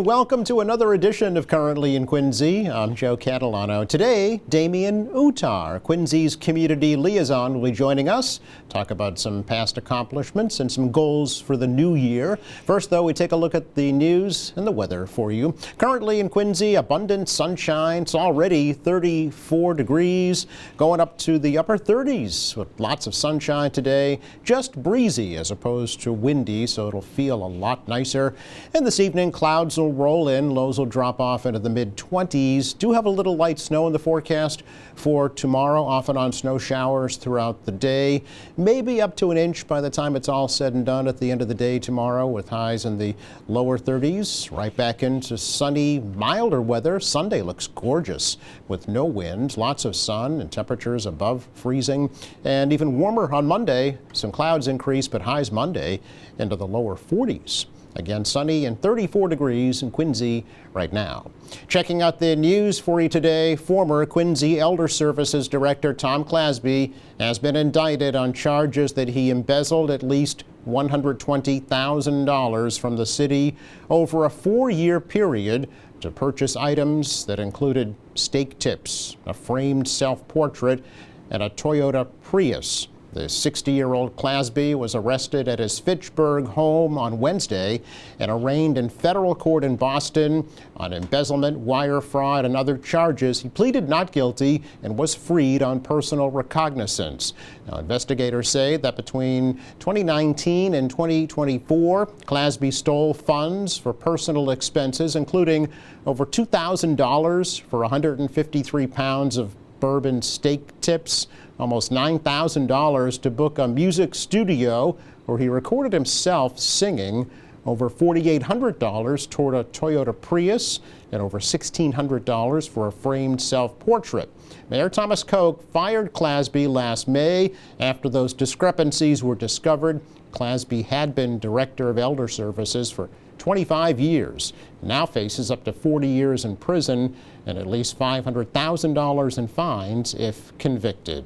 everyone. Welcome to another edition of Currently in Quincy. I'm Joe Catalano. Today, Damien Utar, Quincy's community liaison, will be joining us. Talk about some past accomplishments and some goals for the new year. First, though, we take a look at the news and the weather for you. Currently in Quincy, abundant sunshine. It's already 34 degrees, going up to the upper 30s with lots of sunshine today. Just breezy as opposed to windy, so it'll feel a lot nicer. And this evening, clouds will roll in, lows will drop off into the mid-20s. Do have a little light snow in the forecast for tomorrow, off and on snow showers throughout the day. Maybe up to an inch by the time it's all said and done at the end of the day tomorrow, with highs in the lower 30s. Right back into sunny, milder weather. Sunday looks gorgeous with no wind, lots of sun, and temperatures above freezing. And even warmer on Monday. Some clouds increase, but highs Monday into the lower 40s. Again, sunny and 34 degrees in Quincy right now. Checking out the news for you today, former Quincy Elder Services Director Tom Clasby has been indicted on charges that he embezzled at least $120,000 from the city over a 4-year period to purchase items that included steak tips, a framed self-portrait, and a Toyota Prius. The 60-year-old Clasby was arrested at his Fitchburg home on Wednesday and arraigned in federal court in Boston on embezzlement, wire fraud, and other charges. He pleaded not guilty and was freed on personal recognizance. Now, investigators say that between 2019 and 2024, Clasby stole funds for personal expenses, including over $2,000 for 153 pounds of bourbon steak tips, almost $9,000 to book a music studio where he recorded himself singing, over $4,800 toward a Toyota Prius, and over $1,600 for a framed self-portrait. Mayor Thomas Koch fired Clasby last May after those discrepancies were discovered. Clasby had been director of Elder Services for 25 years, now faces up to 40 years in prison and at least $500,000 in fines if convicted.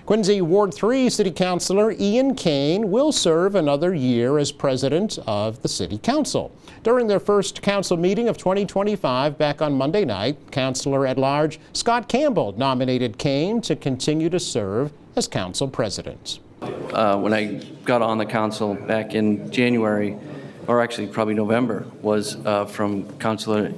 Quincy Ward 3 City Councilor Ian Kane will serve another year as president of the City Council. During their first council meeting of 2025 back on Monday night, Councilor at Large Scott Campbell nominated Kane to continue to serve as council president. When I got on the council back in January, or actually probably November, was from Councilor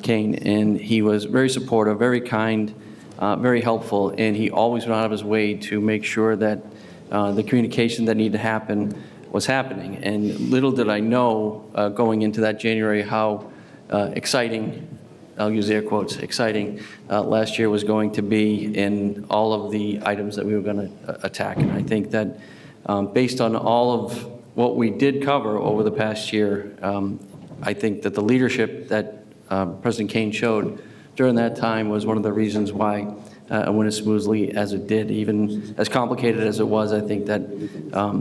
Kane, and he was very supportive, very kind, very helpful, and he always went out of his way to make sure that the communication that needed to happen was happening. And little did I know going into that January how exciting, I'll use air quotes, exciting last year was going to be in all of the items that we were going to attack. And I think that based on all of what we did cover over the past year, I think that the leadership that President Kane showed during that time was one of the reasons why it went as smoothly as it did. Even as complicated as it was, I think that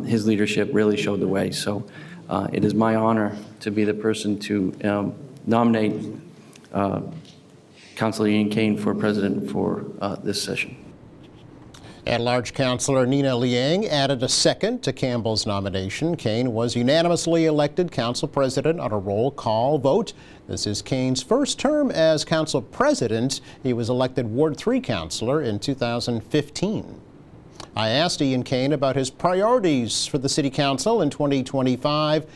his leadership really showed the way. So it is my honor to be the person to nominate Councilor Ian Kane for president for this session. At-large Councilor Nina Liang added a second to Campbell's nomination. Kane was unanimously elected council president on a roll call vote. This is Kane's first term as council president. He was elected Ward 3 councilor in 2015. I asked Ian Kane about his priorities for the city council in 2025.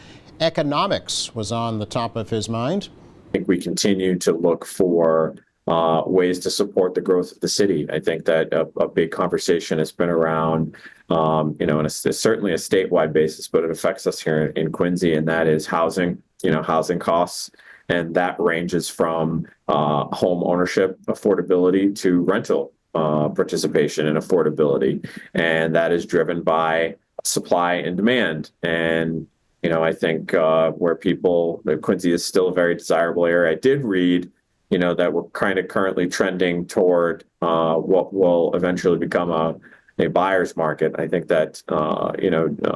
Economics was on the top of his mind. I think we continue to look for ways to support the growth of the city. I think that a big conversation has been around, and it's certainly a statewide basis, but it affects us here in Quincy, and that is housing, housing costs. And that ranges from home ownership affordability to rental participation and affordability. And that is driven by supply and demand. And I think Quincy is still a very desirable area. I did read that we're kind of currently trending toward what will eventually become a buyer's market. I think that,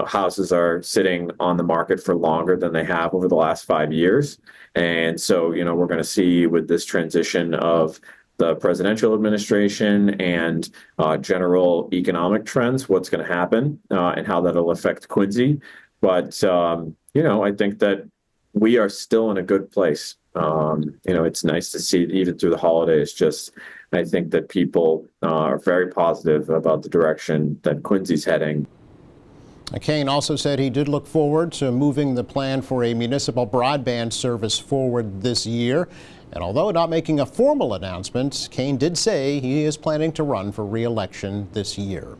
houses are sitting on the market for longer than they have over the last 5 years. And so, we're going to see with this transition of the presidential administration and general economic trends, what's going to happen and how that'll affect Quincy. But, I think that we are still in a good place. It's nice to see even through the holidays. I think that people are very positive about the direction that Quincy's heading. Kane also said he did look forward to moving the plan for a municipal broadband service forward this year. And although not making a formal announcement, Kane did say he is planning to run for re-election this year.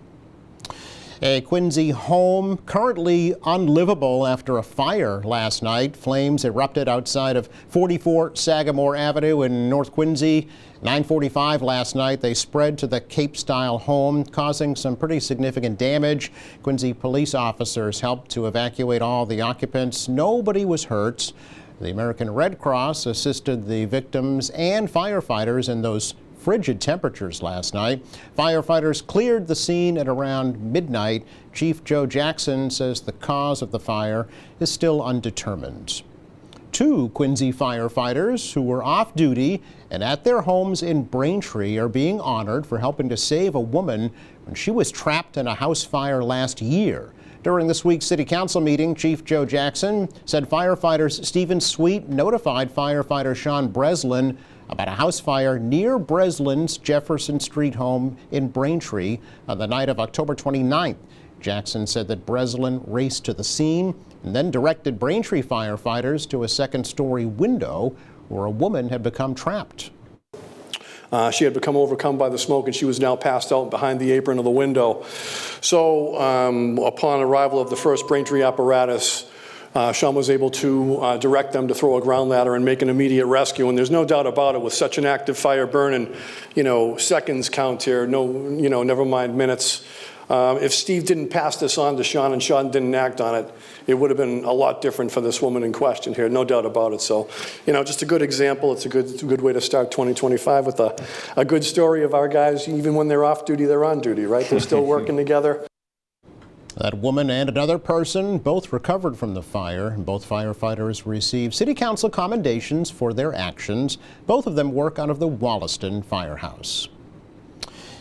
A Quincy home currently unlivable after a fire last night. Flames erupted outside of 44 Sagamore Avenue in North Quincy. 9:45 last night, they spread to the Cape-style home, causing some pretty significant damage. Quincy police officers helped to evacuate all the occupants. Nobody was hurt. The American Red Cross assisted the victims and firefighters in those frigid temperatures last night. Firefighters cleared the scene at around midnight. Chief Joe Jackson says the cause of the fire is still undetermined. 2 Quincy firefighters who were off duty and at their homes in Braintree are being honored for helping to save a woman when she was trapped in a house fire last year. During this week's City Council meeting, Chief Joe Jackson said firefighters Stephen Sweet notified firefighter Sean Breslin about a house fire near Breslin's Jefferson Street home in Braintree on the night of October 29th. Jackson said that Breslin raced to the scene and then directed Braintree firefighters to a second-story window where a woman had become trapped. She had become overcome by the smoke, and she was now passed out behind the apron of the window. So upon arrival of the first Braintree apparatus, Sean was able to direct them to throw a ground ladder and make an immediate rescue. And there's no doubt about it, with such an active fire burning, seconds count here, never mind minutes. If Steve didn't pass this on to Sean and Sean didn't act on it, it would have been a lot different for this woman in question here, no doubt about it. So, just a good example. It's a good way to start 2025 with a good story of our guys. Even when they're off duty, they're on duty, right? They're still working together. That woman and another person both recovered from the fire. Both firefighters received City Council commendations for their actions. Both of them work out of the Wollaston Firehouse.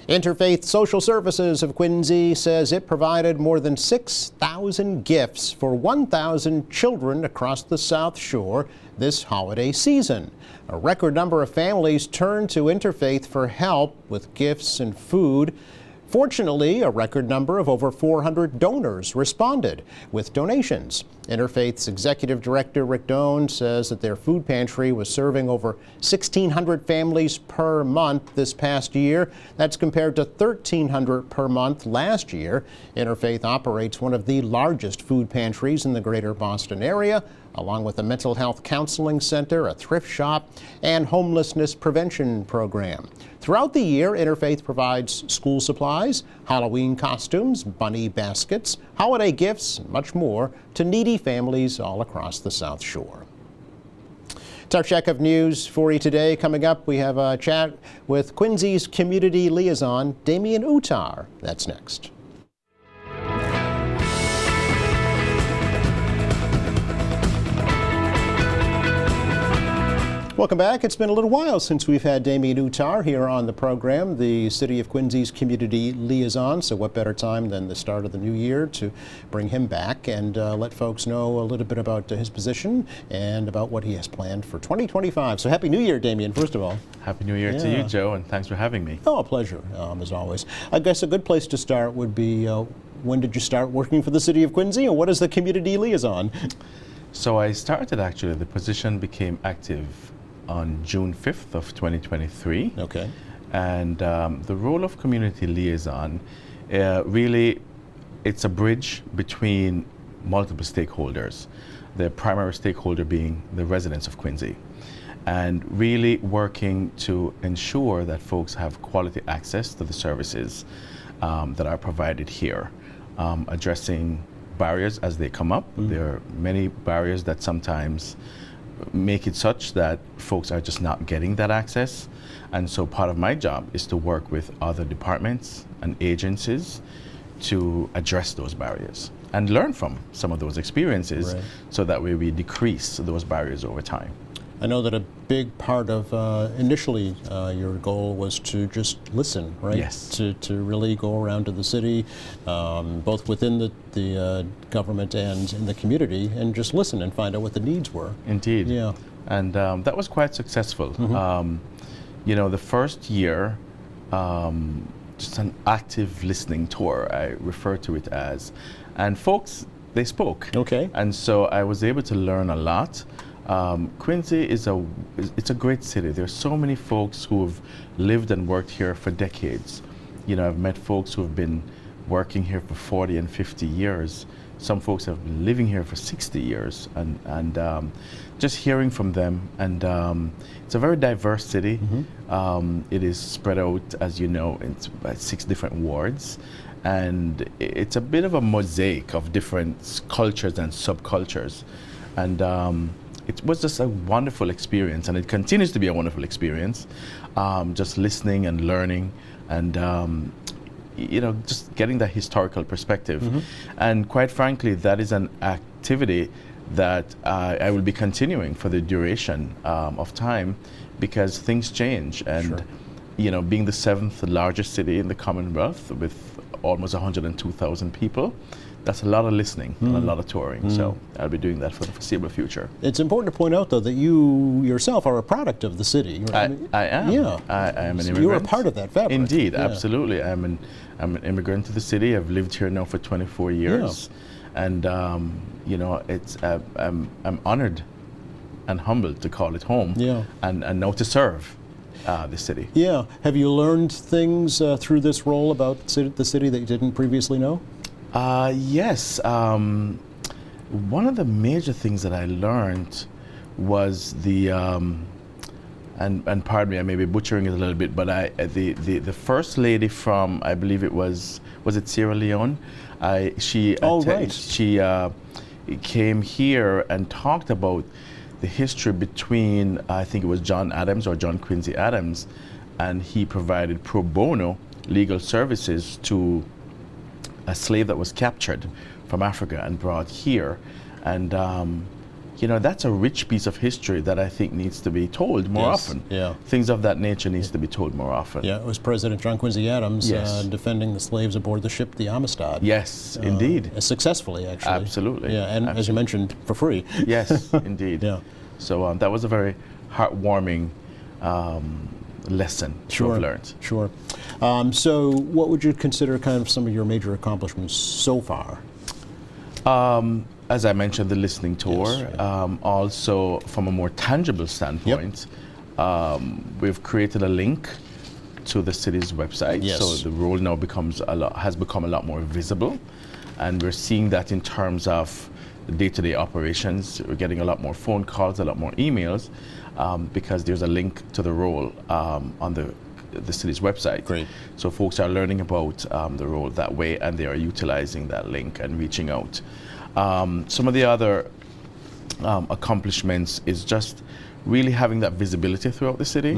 Interfaith Social Services of Quincy says it provided more than 6,000 gifts for 1,000 children across the South Shore this holiday season. A record number of families turned to Interfaith for help with gifts and food. Fortunately, a record number of over 400 donors responded with donations. Interfaith's executive director, Rick Doan, says that their food pantry was serving over 1,600 families per month this past year. That's compared to 1,300 per month last year. Interfaith operates one of the largest food pantries in the greater Boston area, along with a mental health counseling center, a thrift shop, and homelessness prevention program. Throughout the year, Interfaith provides school supplies, Halloween costumes, bunny baskets, holiday gifts, and much more to needy families all across the South Shore. It's our check of news for you today. Coming up, we have a chat with Quincy's community liaison, Damien Utar. That's next. Welcome back. It's been a little while since we've had Damien Utar here on the program, the City of Quincy's community liaison. So what better time than the start of the new year to bring him back and let folks know a little bit about his position and about what he has planned for 2025. So Happy New Year, Damien, first of all. Happy New Year to you, Joe, and thanks for having me. Oh, a pleasure, as always. I guess a good place to start would be when did you start working for the City of Quincy, and what is the community liaison? So I started, actually, the position became active on June 5th of 2023. Okay. And the role of community liaison, really, it's a bridge between multiple stakeholders, the primary stakeholder being the residents of Quincy, and really working to ensure that folks have quality access to the services that are provided here, addressing barriers as they come up. There are many barriers that sometimes make it such that folks are just not getting that access. And so part of my job is to work with other departments and agencies to address those barriers and learn from some of those experiences, Right. so that way we decrease those barriers over time. I know that a big part of initially your goal was to just listen, right? Yes. To really go around to the city, both within the government and in the community, and just listen and find out what the needs were. Indeed. Yeah. And that was quite successful. You know, the first year, just an active listening tour, I refer to it as. And folks, they spoke. Okay. And so I was able to learn a lot. Quincy it's a great city. There's so many folks who have lived and worked here for decades. You know, I've met folks who have been working here for 40 and 50 years. Some folks have been living here for 60 years, and just hearing from them. And it's a very diverse city. It is spread out, as you know, into 6 different wards. And it's a bit of a mosaic of different cultures and subcultures. And it was just a wonderful experience, and it continues to be a wonderful experience. Just listening and learning, and you know, just getting that historical perspective. And quite frankly, that is an activity that I will be continuing for the duration of time, because things change. And you know, being the 7th largest city in the Commonwealth with almost 102,000 people, that's a lot of listening and a lot of touring. So I'll be doing that for the foreseeable future. It's important to point out, though, that you yourself are a product of the city. Right? I am. Yeah. I am an So immigrant. you're a part of that fabric. Indeed, Yeah. absolutely. I'm an immigrant to the city. I've lived here now for 24 years, and you know, I'm honored and humbled to call it home. Yeah. And now to serve the city. Yeah. Have you learned things through this role about the city that you didn't previously know? Yes. One of the major things that I learned was the, and pardon me, I may be butchering it a little bit, but the first lady from, I believe it was it Sierra Leone? She came here and talked about the history between, I think it was John Adams or John Quincy Adams, and he provided pro bono legal services to a slave that was captured from Africa and brought here. And you know, that's a rich piece of history that I think needs to be told more often. Yeah. Things of that nature needs to be told more often. Yeah, it was President John Quincy Adams Yes. Defending the slaves aboard the ship, the Amistad. Yes, indeed. Successfully, actually. Absolutely. Yeah, and as you mentioned, for free. Yes, indeed. Yeah. So that was a very heartwarming lesson to have learned. Sure. So what would you consider kind of some of your major accomplishments so far? As I mentioned, the listening tour. Yes, Also, from a more tangible standpoint, we've created a link to the city's website. Yes. So the role now has become a lot more visible, and we're seeing that in terms of the day-to-day operations. We're getting a lot more phone calls, a lot more emails, because there's a link to the role on the city's website. Great. So folks are learning about the role that way, and they are utilizing that link and reaching out. Some of the other accomplishments is just really having that visibility throughout the city,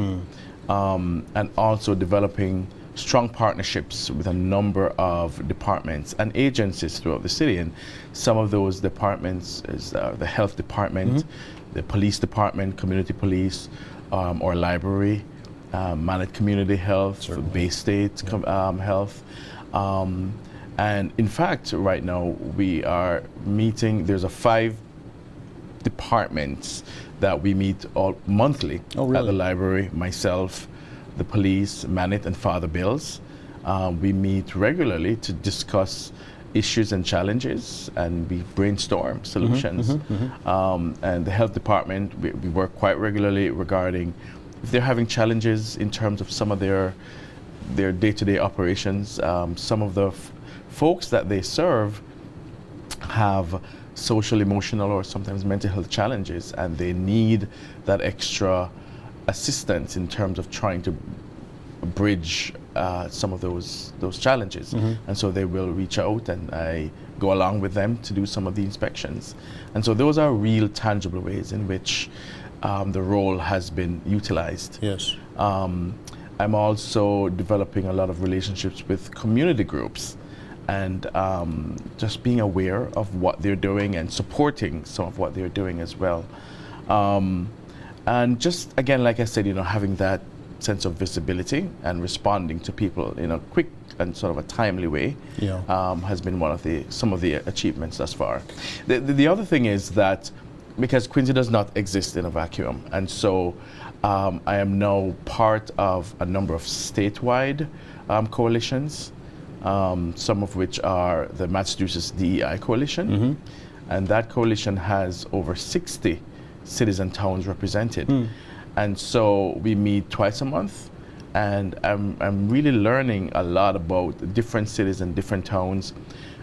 and also developing strong partnerships with a number of departments and agencies throughout the city. And some of those departments is the health department, the police department, community police, or library, Manatee Community Health, Bay State Health. And in fact, right now we are meeting, there's 5 departments that we meet all monthly at the library, myself, the police, Manatee, and Father Bills. We meet regularly to discuss issues and challenges, and we brainstorm solutions. And the health department, we work quite regularly regarding if they're having challenges in terms of some of their day-to-day operations. Some of the folks that they serve have social, emotional, or sometimes mental health challenges, and they need that extra assistance in terms of trying to bridge some of those challenges. And so they will reach out, and I go along with them to do some of the inspections. And so those are real tangible ways in which the role has been utilized. Yes. I'm also developing a lot of relationships with community groups, and just being aware of what they're doing and supporting some of what they're doing as well. And just again, like I said, having that sense of visibility and responding to people in a quick and sort of a timely way has been some of the achievements thus far. The other thing is that because Quincy does not exist in a vacuum, and so I am now part of a number of statewide coalitions, some of which are the Massachusetts DEI Coalition, and that coalition has over 60 cities and towns represented. And so we meet twice a month, and I'm really learning a lot about different cities and different towns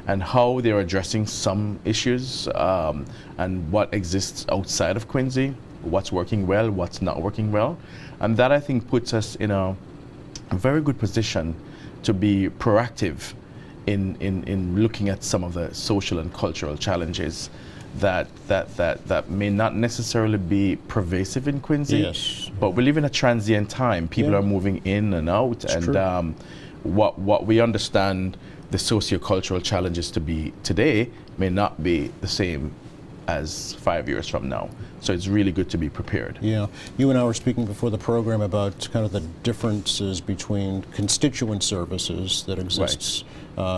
and how they're addressing some issues and what exists outside of Quincy, what's working well, what's not working well. And that, I think, puts us in a very good position to be proactive in looking at some of the social and cultural challenges that may not necessarily be pervasive in Quincy. Yes. But we live in a transient time. People are moving in and out, and what we understand the sociocultural challenges to be today may not be the same as 5 years from now. So it's really good to be prepared. Yeah. You and I were speaking before the program about kind of the differences between constituent services that exists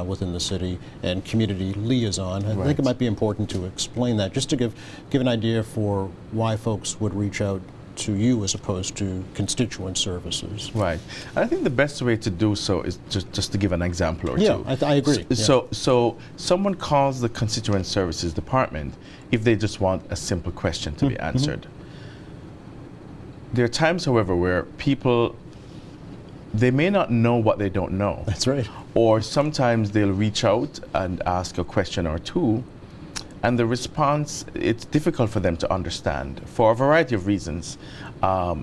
within the city and community liaison. I think it might be important to explain that, just to give an idea for why folks would reach out to you as opposed to constituent services. Right. I think the best way to do so is just to give an example or two. Yeah, I agree. So someone calls the constituent services department if they just want a simple question to be answered. There are times, however, where people, they may not know what they don't know. That's right. Or sometimes they'll reach out and ask a question or two, and the response, it's difficult for them to understand for a variety of reasons.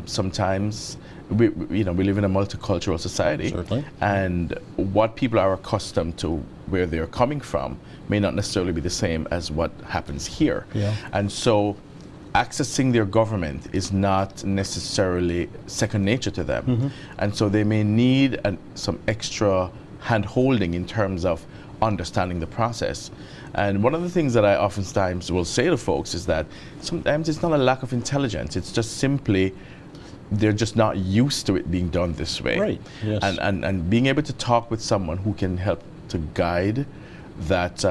Sometimes we live in a multicultural society, Certainly. and what people are accustomed to, where they're coming from, may not necessarily be the same as what happens here. Yeah. And so accessing their government is not necessarily second nature to them. And so they may need some extra hand-holding in terms of understanding the process. And one of the things that I oftentimes will say to folks is that sometimes it's not a lack of intelligence, it's just simply they're just not used to it being done this way. Right, yes. And being able to talk with someone who can help to guide that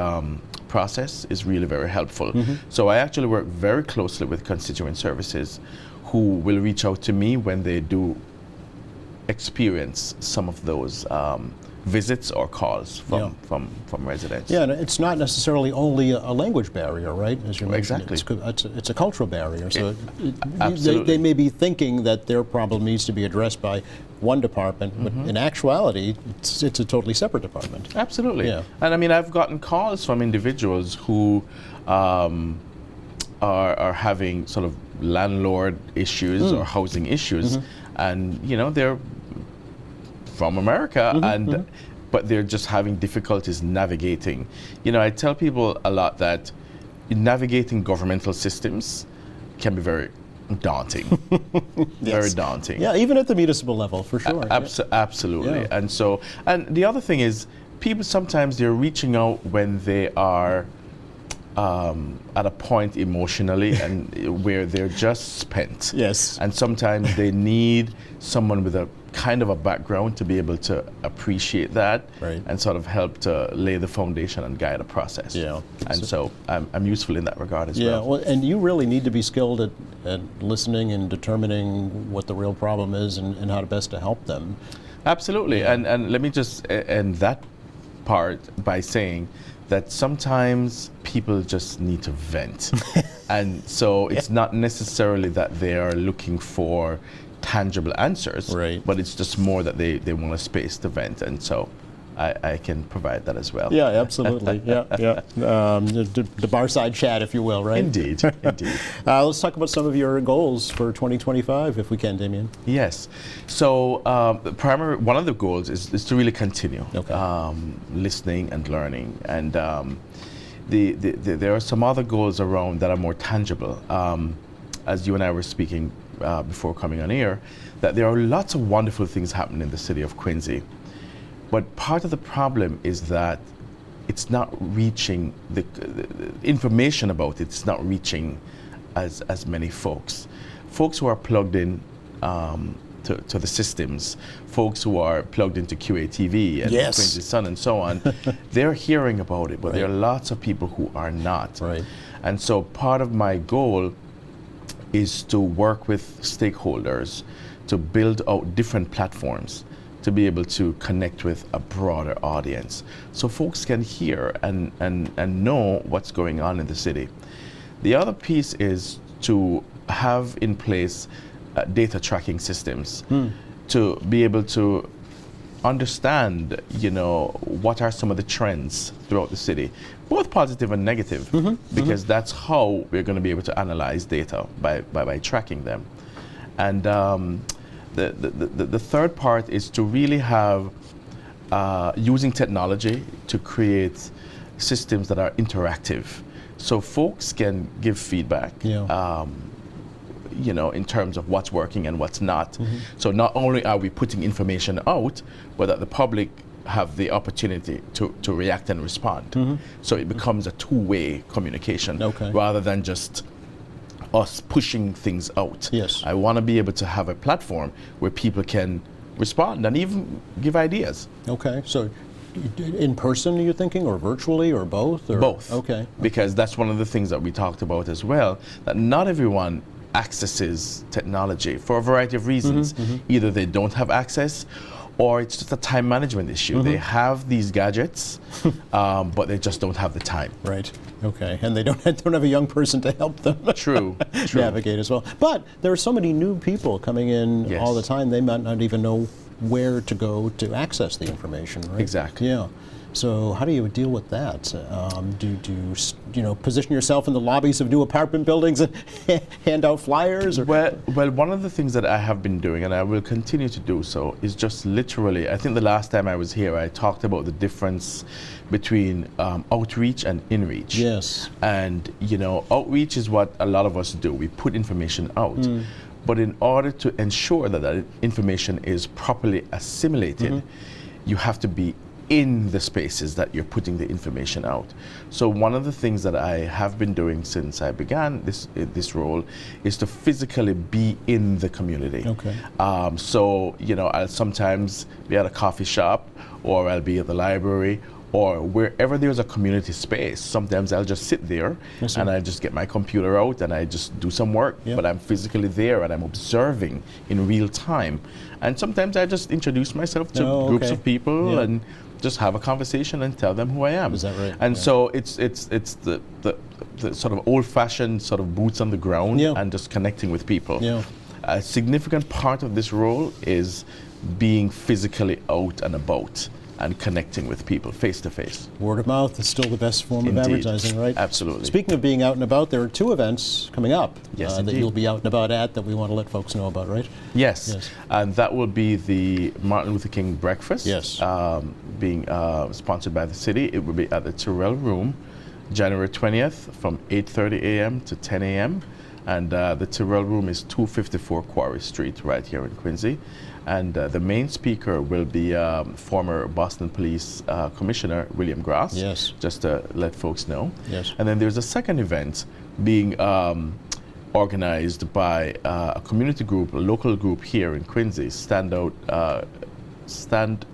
process is really very helpful. So I actually work very closely with constituent services who will reach out to me when they do experience some of those visits or calls from residents. Yeah, and it's not necessarily only a language barrier, right? As you mentioned, Exactly. it's a cultural barrier. So Absolutely. they may be thinking that their problem needs to be addressed by one department, but in actuality, it's a totally separate department. Absolutely. Yeah. And I mean, I've gotten calls from individuals who are having sort of landlord issues or housing issues, and they're from America, but they're just having difficulties navigating. I tell people a lot that navigating governmental systems can be very daunting. Very daunting. Yeah, even at the municipal level, for sure. Absolutely. Yeah. And the other thing is, people sometimes they're reaching out when they are at a point emotionally and where they're just spent. Yes. And sometimes they need someone with a kind of a background to be able to appreciate that and sort of help to lay the foundation and guide a process. Yeah. And so I'm useful in that regard as Yeah, well. well, and you really need to be skilled at listening and determining what the real problem is and how to best to help them. Absolutely. And let me just end that part by saying that sometimes people just need to vent. And so it's not necessarily that they are looking for tangible answers, but it's just more that they want a space to vent. And so I can provide that as well. Yeah, absolutely. Yeah. The bar side chat, if you will, right? Indeed. Let's talk about some of your goals for 2025, if we can, Damien. Yes. So one of the goals is to really continue listening and learning. And there are some other goals around that are more tangible. As you and I were speaking before coming on air, that there are lots of wonderful things happening in the city of Quincy. But part of the problem is that it's not reaching, the information about it's not reaching as many folks. folks who are plugged in to the systems, folks who are plugged into QATV and Yes. Quincy Sun and so on, they're hearing about it, but there are lots of people who are not. Right. And so part of my goal is to work with stakeholders to build out different platforms to be able to connect with a broader audience so folks can hear and know what's going on in the city. The other piece is to have in place data tracking systems to be able to understand, what are some of the trends throughout the city, both positive and negative, because that's how we're going to be able to analyze data by tracking them. And the third part is to really have using technology to create systems that are interactive, so folks can give feedback. Yeah. In terms of what's working and what's not. So not only are we putting information out, but that the public have the opportunity to react and respond. So it becomes a two-way communication rather than just us pushing things out. Yes. I want to be able to have a platform where people can respond and even give ideas. Okay. So in person, you're thinking, or virtually, or both? Or? Both. Okay. Because that's one of the things that we talked about as well, that not everyone accesses technology for a variety of reasons. Either they don't have access, or it's just a time management issue. They have these gadgets, but they just don't have the time. Right. Okay. And they don't have a young person to help them True. navigate as well. But there are so many new people coming in Yes. all the time. They might not even know where to go to access the information. Right. Exactly. Yeah. So how do you deal with that? Do you position yourself in the lobbies of new apartment buildings and hand out flyers? Or? Well, one of the things that I have been doing, and I will continue to do so, is just literally, I think the last time I was here, I talked about the difference between outreach and inreach. Yes. And, outreach is what a lot of us do. We put information out. But in order to ensure that information is properly assimilated, you have to be in the spaces that you're putting the information out. So one of the things that I have been doing since I began this role is to physically be in the community. Okay. So, I'll sometimes be at a coffee shop, or I'll be at the library, or wherever there's a community space. Sometimes I'll just sit there and I just get my computer out and I just do some work, but I'm physically there and I'm observing in real time. And sometimes I just introduce myself to groups of people and just have a conversation and tell them who I am. Is that right? And so it's the sort of old-fashioned sort of boots on the ground and just connecting with people. Yeah. A significant part of this role is being physically out and about and connecting with people face to face. Word of mouth is still the best form Indeed. of advertising, right? Absolutely. Speaking of being out and about, there are two events coming up Yes, that indeed. you'll be out and about at that we want to let folks know about, right? Yes. And that will be the Martin Luther King Breakfast. Yes. Being sponsored by the city. It will be at the Terrell Room, January 20th from 8:30 a.m. to 10 a.m. And the Terrell Room is 254 Quarry Street right here in Quincy. And the main speaker will be former Boston Police Commissioner William Grass. Yes. Just to let folks know. Yes. And then there's a second event being organized by a community group, a local group here in Quincy, Stand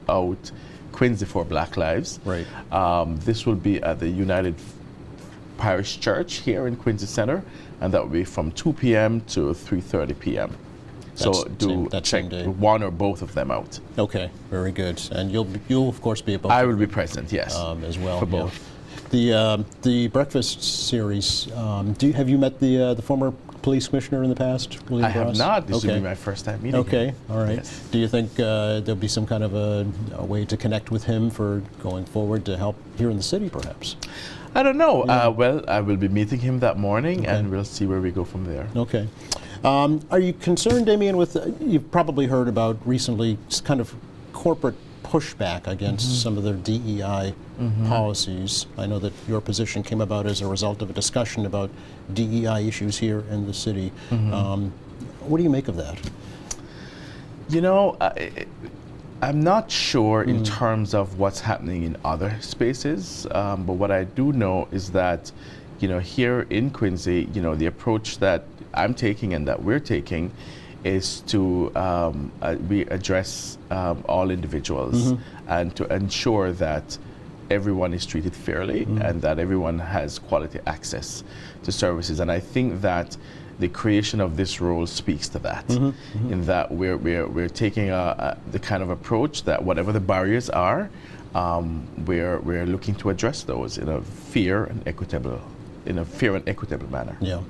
Out Quincy for Black Lives. Right. This will be at the United Parish Church here in Quincy Center, and that will be from 2 p.m. to 3:30 p.m. So that check same day. one or both of them out. Okay, very good. And you'll of course be at both I will be present, yes, as well. for yeah. both. The breakfast series. Have you met the former police commissioner in the past, William I have Grass? not. This will Okay. be my first time meeting Okay, him. all right. Yes. Do you think there'll be some kind of a way to connect with him for going forward to help here in the city, perhaps? I don't know. Well, I will be meeting him that morning, and we'll see where we go from there. Okay. Are you concerned, Damien, with, you've probably heard about recently kind of corporate pushback against some of their DEI policies? I know that your position came about as a result of a discussion about DEI issues here in the city. What do you make of that? I'm not sure in terms of what's happening in other spaces, but what I do know is that, here in Quincy, the approach that I'm taking and that we're taking is to we address all individuals and to ensure that everyone is treated fairly and that everyone has quality access to services. And I think that the creation of this role speaks to that, in that we're taking the kind of approach that whatever the barriers are, we're looking to address those in a fair and equitable manner. Yeah.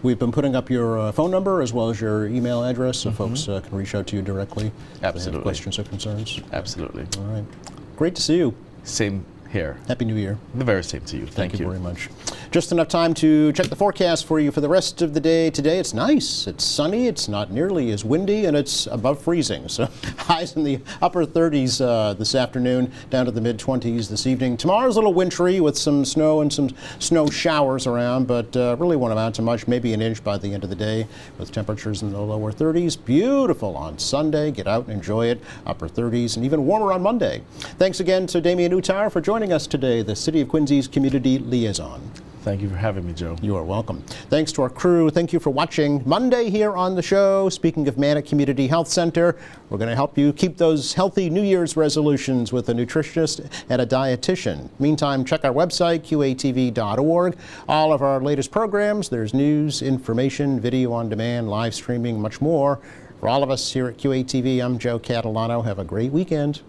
We've been putting up your phone number as well as your email address so folks can reach out to you directly if they have Absolutely. questions or concerns. Absolutely. All right. Great to see you. Same here. Happy New Year. The very same to you. Thank you very much. Just enough time to check the forecast for you for the rest of the day. Today it's nice, it's sunny, it's not nearly as windy, and it's above freezing. So highs in the upper 30s this afternoon, down to the mid-20s this evening. Tomorrow's a little wintry with some snow and some snow showers around, but really won't amount to much, maybe an inch by the end of the day with temperatures in the lower 30s. Beautiful on Sunday. Get out and enjoy it. Upper 30s and even warmer on Monday. Thanks again to Damien Utar for joining us today, the City of Quincy's Community Liaison. Thank you for having me, Joe. You are welcome. Thanks to our crew. Thank you for watching Monday here on the show. Speaking of Manic Community Health Center, we're going to help you keep those healthy New Year's resolutions with a nutritionist and a dietitian. Meantime, check our website, qatv.org. All of our latest programs, there's news, information, video on demand, live streaming, much more. For all of us here at QATV, I'm Joe Catalano. Have a great weekend.